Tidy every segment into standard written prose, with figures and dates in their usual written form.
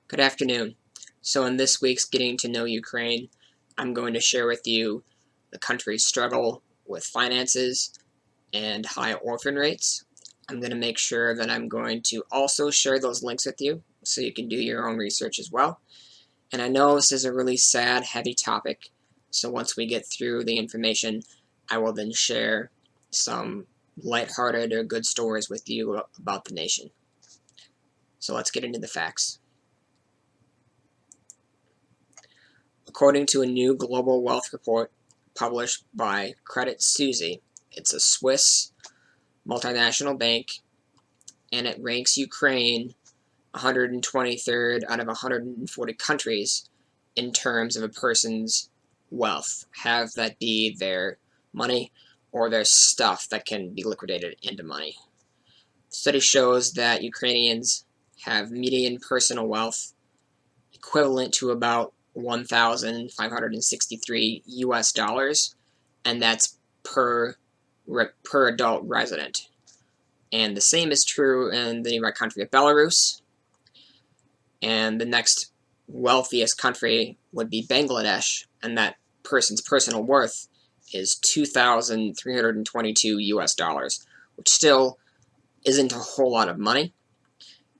Good afternoon. So in this week's Getting to Know Ukraine, I'm going to share with you the country's struggle with finances and high orphan rates. I'm going to make sure that I'm going to also share those links with you so you can do your own research as well. And I know this is a really sad, heavy topic, so once we get through the information, I will then share some lighthearted or good stories with you about the nation. So let's get into the facts. According to a new global wealth report published by Credit Suisse, it's a Swiss multinational bank, and it ranks Ukraine 123rd out of 140 countries in terms of a person's wealth, have that be their money or their stuff that can be liquidated into money. The study shows that Ukrainians have median personal wealth equivalent to about 1,563 US dollars, and that's per adult resident. And the same is true in the nearby country of Belarus. And the next wealthiest country would be Bangladesh, and that person's personal worth is 2,322 US dollars, which still isn't a whole lot of money.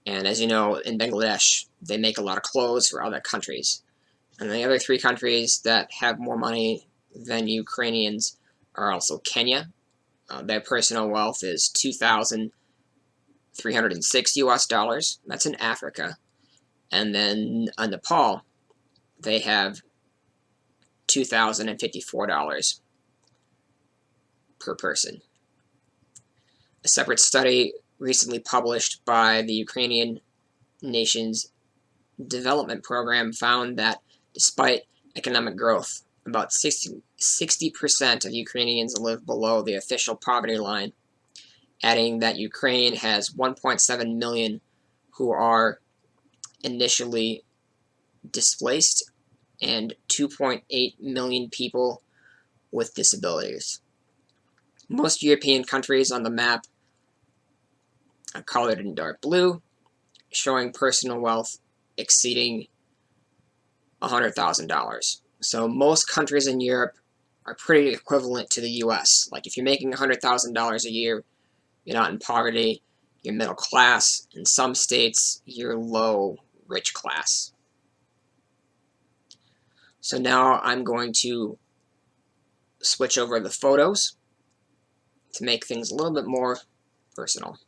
And as you know, in Bangladesh, they make a lot of clothes for other countries. And the other three countries that have more money than Ukrainians are also Kenya. Their personal wealth is 2,306 US dollars. That's in Africa. And then Nepal, they have $2,054 per person. A separate study recently published by the Ukrainian nation's development program found that despite economic growth, about 60% of Ukrainians live below the official poverty line, adding that Ukraine has 1.7 million who are initially displaced and 2.8 million people with disabilities. Most European countries on the map are colored in dark blue, showing personal wealth exceeding $100,000. So most countries in Europe are pretty equivalent to the US. Like if you're making $100,000 a year, you're not in poverty, you're middle class. In some states, you're low, rich class. So now I'm going to switch over the photos to make things a little bit more personal.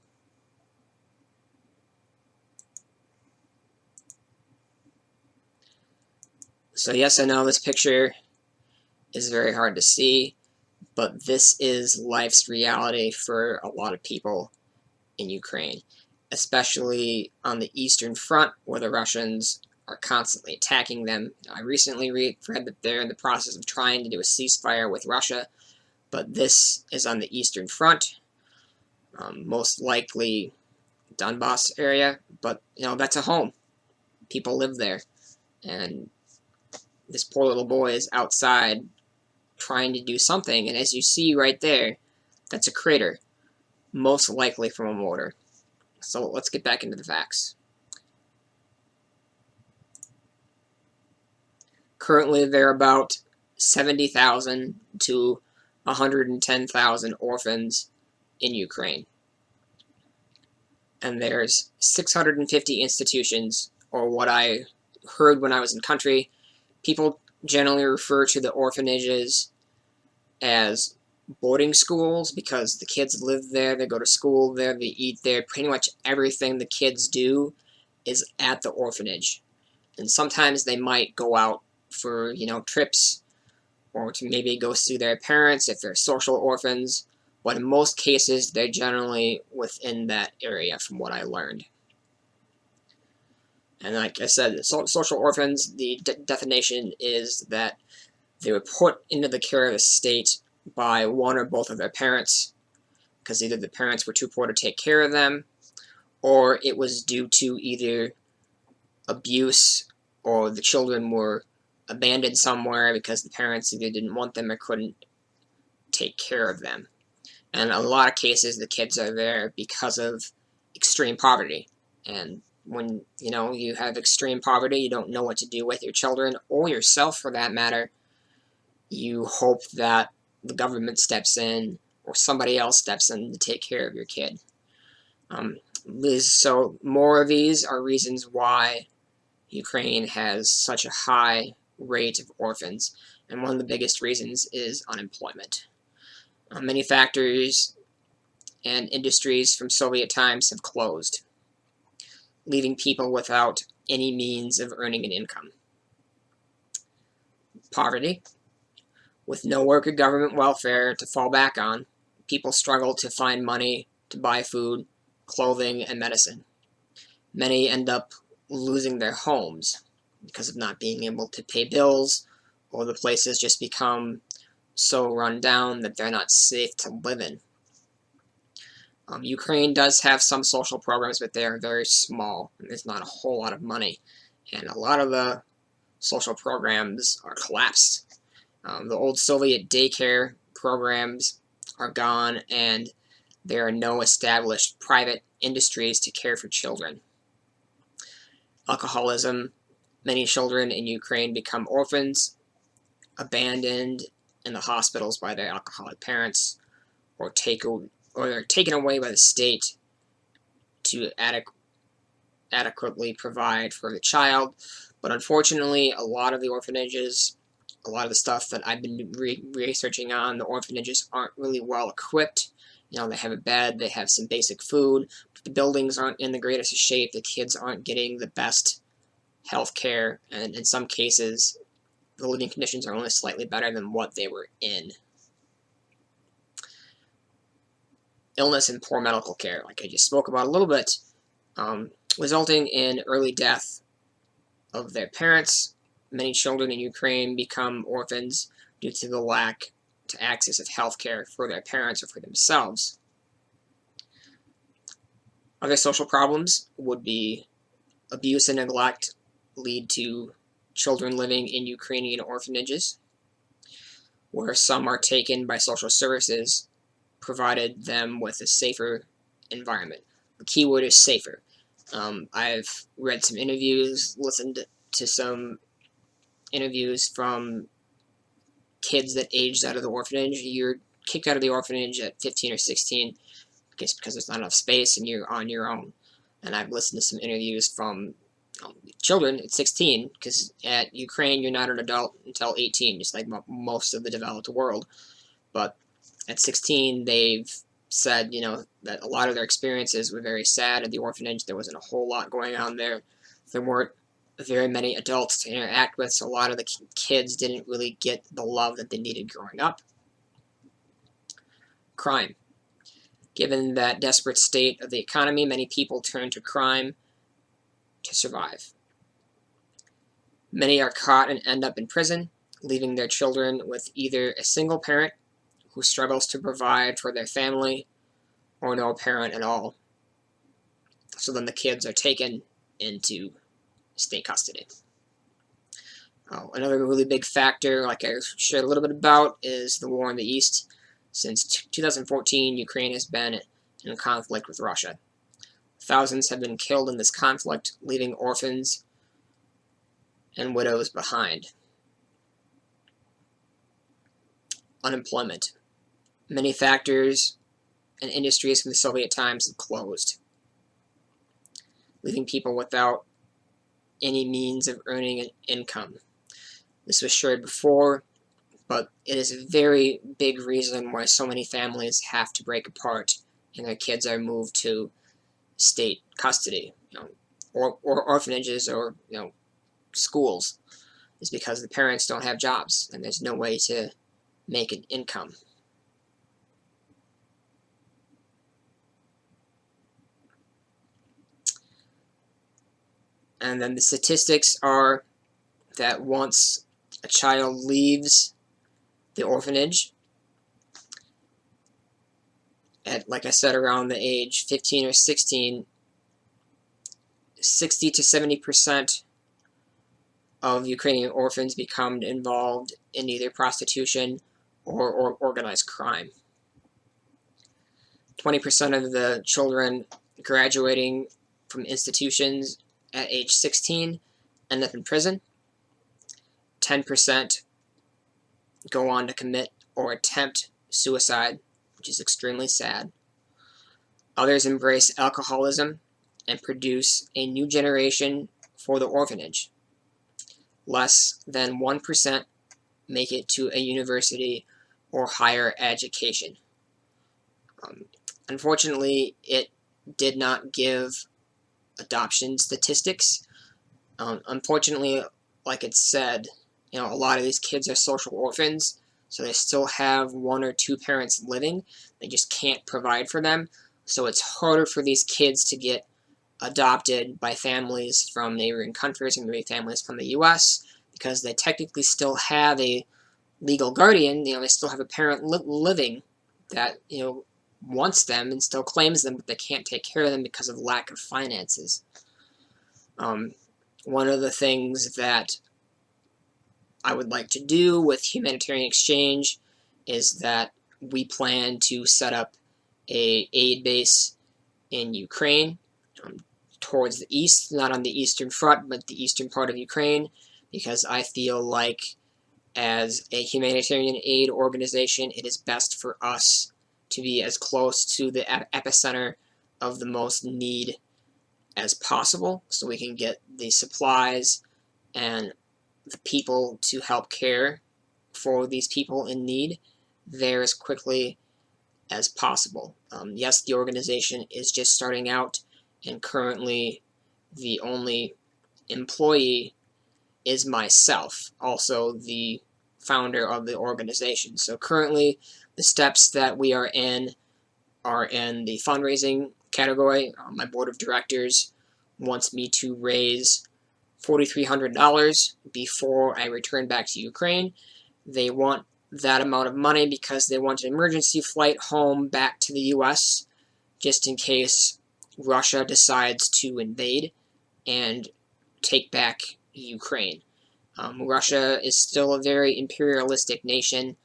So yes, I know this picture is very hard to see, but this is life's reality for a lot of people in Ukraine, especially on the Eastern Front where the Russians are constantly attacking them. I recently read that they're in the process of trying to do a ceasefire with Russia, but this is on the Eastern Front, most likely Donbass area, but that's a home. People live there, and this poor little boy is outside trying to do something, and as you see right there, that's a crater, most likely from a mortar. So let's get back into the facts. Currently, there are about 70,000 to 110,000 orphans in Ukraine. And there's 650 institutions, or what I heard when I was in country, people generally refer to the orphanages as boarding schools because the kids live there, they go to school there, they eat there. Pretty much everything the kids do is at the orphanage. And sometimes they might go out for, trips or to maybe go see their parents if they're social orphans. But in most cases, they're generally within that area from what I learned. And like I said, social orphans, the definition is that they were put into the care of the state by one or both of their parents, because either the parents were too poor to take care of them, or it was due to either abuse or the children were abandoned somewhere because the parents either didn't want them or couldn't take care of them. And in a lot of cases, the kids are there because of extreme poverty. And when you have extreme poverty, you don't know what to do with your children or yourself for that matter. You hope that the government steps in or somebody else steps in to take care of your kid. So more of these are reasons why Ukraine has such a high rate of orphans, and one of the biggest reasons is unemployment. Many factories and industries from Soviet times have closed, leaving people without any means of earning an income. Poverty. With no work or government welfare to fall back on, people struggle to find money to buy food, clothing, and medicine. Many end up losing their homes because of not being able to pay bills, or the places just become so run down that they're not safe to live in. Ukraine does have some social programs, but they are very small, and there's not a whole lot of money. And a lot of the social programs are collapsed. The old Soviet daycare programs are gone, and there are no established private industries to care for children. Alcoholism. Many children in Ukraine become orphans, abandoned in the hospitals by their alcoholic parents, or they're taken away by the state to adequately provide for the child. But unfortunately, a lot of the orphanages, a lot of the stuff that I've been researching on, the orphanages aren't really well equipped. They have a bed, they have some basic food, but the buildings aren't in the greatest of shape, the kids aren't getting the best health care, and in some cases, the living conditions are only slightly better than what they were in. Illness and poor medical care, like I just spoke about a little bit, resulting in early death of their parents. Many children in Ukraine become orphans due to the lack to access of health care for their parents or for themselves. Other social problems would be abuse and neglect lead to children living in Ukrainian orphanages, where some are taken by social services, provided them with a safer environment. The key word is safer. I've read some interviews, listened to some interviews from kids that aged out of the orphanage. You're kicked out of the orphanage at 15 or 16, I guess because there's not enough space and you're on your own. And I've listened to some interviews from children at 16, because at Ukraine you're not an adult until 18, just like most of the developed world. But at 16, they've said, that a lot of their experiences were very sad at the orphanage. There wasn't a whole lot going on there. There weren't very many adults to interact with, so a lot of the kids didn't really get the love that they needed growing up. Crime. Given that desperate state of the economy, many people turn to crime to survive. Many are caught and end up in prison, leaving their children with either a single parent who struggles to provide for their family, or no parent at all. So then the kids are taken into state custody. Another really big factor, like I shared a little bit about, is the war in the East. Since 2014, Ukraine has been in conflict with Russia. Thousands have been killed in this conflict, leaving orphans and widows behind. Unemployment. Many factors and industries from the Soviet times have closed, leaving people without any means of earning an income. This was shared before, but it is a very big reason why so many families have to break apart and their kids are moved to state custody, or orphanages, or schools, is because the parents don't have jobs and there's no way to make an income. And then the statistics are that once a child leaves the orphanage at, like I said, around the age 15 or 16, 60 to 70% of Ukrainian orphans become involved in either prostitution or organized crime. 20% of the children graduating from institutions at age 16 end up in prison. 10% go on to commit or attempt suicide, which is extremely sad. Others embrace alcoholism and produce a new generation for the orphanage. Less than 1% make it to a university or higher education. Unfortunately, it did not give adoption statistics. Unfortunately, like it said, a lot of these kids are social orphans, so they still have one or two parents living. They just can't provide for them. So it's harder for these kids to get adopted by families from neighboring countries and maybe families from the U.S. because they technically still have a legal guardian. They still have a parent living that wants them and still claims them, but they can't take care of them because of lack of finances. One of the things that I would like to do with humanitarian exchange is that we plan to set up a aid base in Ukraine, towards the east, not on the eastern front, but the eastern part of Ukraine, because I feel like as a humanitarian aid organization, it is best for us to be as close to the epicenter of the most need as possible, so we can get the supplies and the people to help care for these people in need there as quickly as possible. Yes, the organization is just starting out, and currently the only employee is myself, also the founder of the organization. So currently the steps that we are in the fundraising category. My board of directors wants me to raise $4,300 before I return back to Ukraine. They want that amount of money because they want an emergency flight home back to the US just in case Russia decides to invade and take back Ukraine. Russia is still a very imperialistic nation.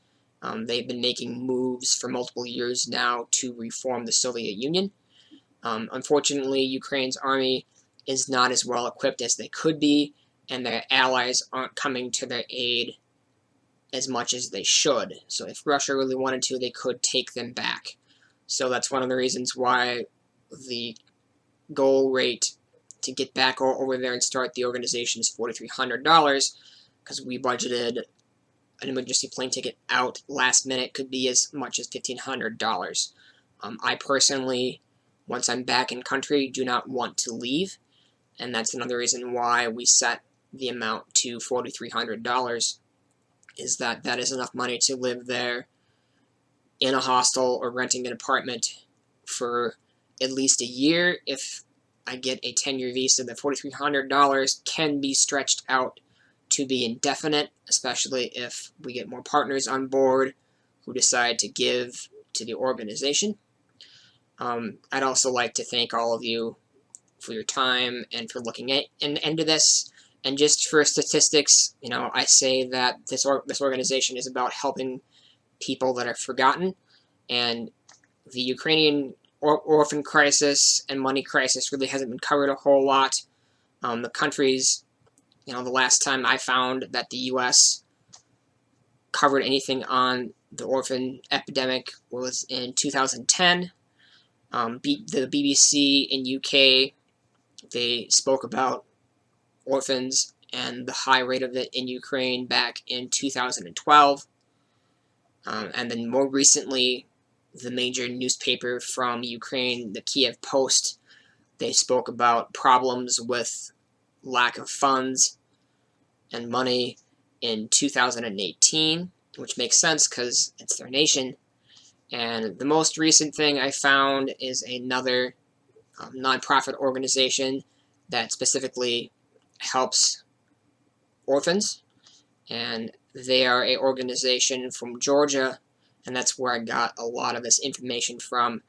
They've been making moves for multiple years now to reform the Soviet Union. Unfortunately, Ukraine's army is not as well equipped as they could be, and their allies aren't coming to their aid as much as they should. So if Russia really wanted to, they could take them back. So that's one of the reasons why the goal rate to get back over there and start the organization is $4,300, because we budgeted an emergency plane ticket out last minute could be as much as $1,500. I personally, once I'm back in country, do not want to leave, and that's another reason why we set the amount to $4,300, is that that is enough money to live there in a hostel or renting an apartment for at least a year. If I get a 10-year visa, the $4,300 can be stretched out to be indefinite, especially if we get more partners on board who decide to give to the organization. I'd also like to thank all of you for your time and for looking into this. And just for statistics, I say that this organization is about helping people that are forgotten, and the Ukrainian orphan crisis and money crisis really hasn't been covered a whole lot. The countries, the last time I found that the U.S. covered anything on the orphan epidemic was in 2010. The BBC in UK, they spoke about orphans and the high rate of it in Ukraine back in 2012. And then more recently, the major newspaper from Ukraine, the Kiev Post, they spoke about problems with lack of funds and money in 2018, which makes sense because it's their nation. And the most recent thing I found is another nonprofit organization that specifically helps orphans, and they are an organization from Georgia, and that's where I got a lot of this information from,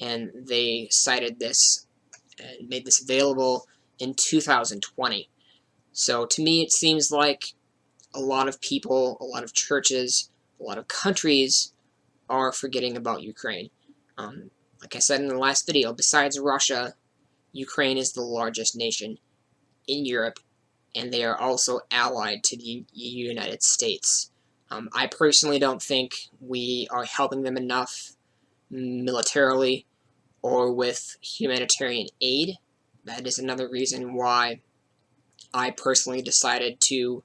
and they cited this and made this available in 2020. So to me, it seems like a lot of people, a lot of churches, a lot of countries are forgetting about Ukraine. Like I said in the last video, besides Russia, Ukraine is the largest nation in Europe, and they are also allied to the United States. I personally don't think we are helping them enough militarily or with humanitarian aid. That is another reason why I personally decided to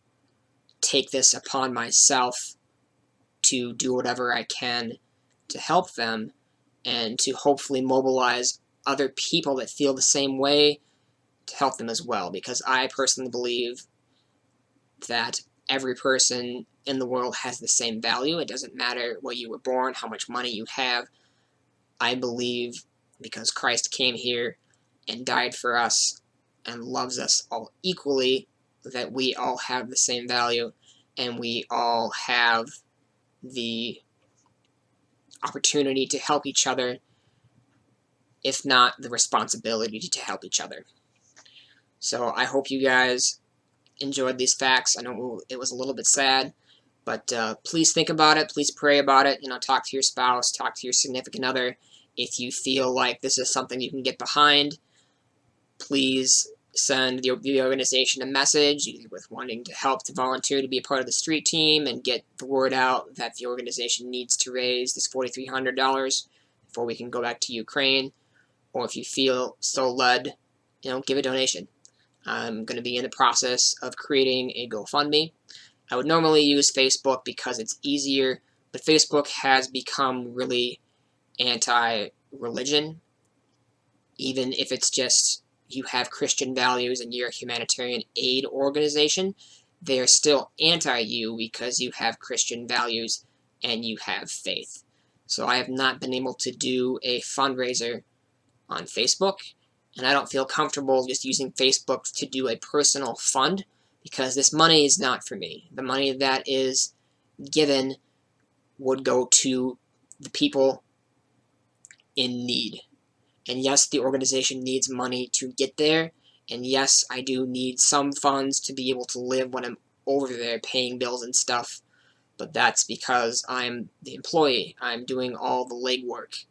take this upon myself to do whatever I can to help them and to hopefully mobilize other people that feel the same way to help them as well, because I personally believe that every person in the world has the same value. It doesn't matter where you were born, how much money you have. I believe because Christ came here and died for us and loves us all equally, that we all have the same value and we all have the opportunity to help each other, if not the responsibility to help each other. So I hope you guys enjoyed these facts. I know it was a little bit sad, but please think about it. Please pray about it. Talk to your spouse, talk to your significant other. If you feel like this is something you can get behind, please send the organization a message, either with wanting to help to volunteer to be a part of the street team and get the word out that the organization needs to raise this $4,300 before we can go back to Ukraine, or if you feel so led, give a donation. I'm going to be in the process of creating a GoFundMe. I would normally use Facebook because it's easier, but Facebook has become really anti-religion, even if it's just you have Christian values and you're a humanitarian aid organization. They are still anti-you because you have Christian values and you have faith. So I have not been able to do a fundraiser on Facebook, and I don't feel comfortable just using Facebook to do a personal fund, because this money is not for me. The money that is given would go to the people in need. And yes, the organization needs money to get there, and yes, I do need some funds to be able to live when I'm over there paying bills and stuff, but that's because I'm the employee. I'm doing all the legwork.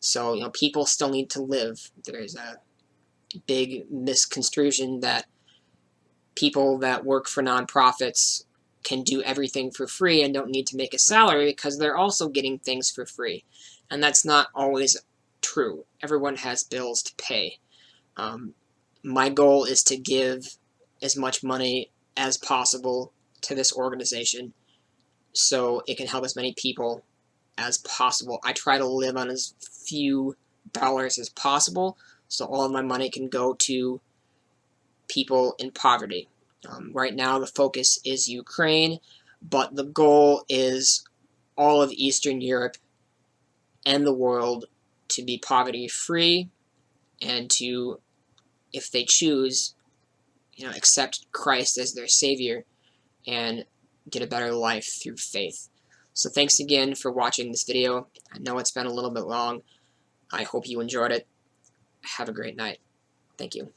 So, people still need to live. There's a big misconstruction that people that work for nonprofits can do everything for free and don't need to make a salary because they're also getting things for free. And that's not always true. Everyone has bills to pay. My goal is to give as much money as possible to this organization so it can help as many people as possible. I try to live on as few dollars as possible, so all of my money can go to people in poverty. Right now the focus is Ukraine, but the goal is all of Eastern Europe and the world to be poverty free and to, if they choose, accept Christ as their Savior and get a better life through faith. So thanks again for watching this video. I know it's been a little bit long. I hope you enjoyed it. Have a great night. Thank you.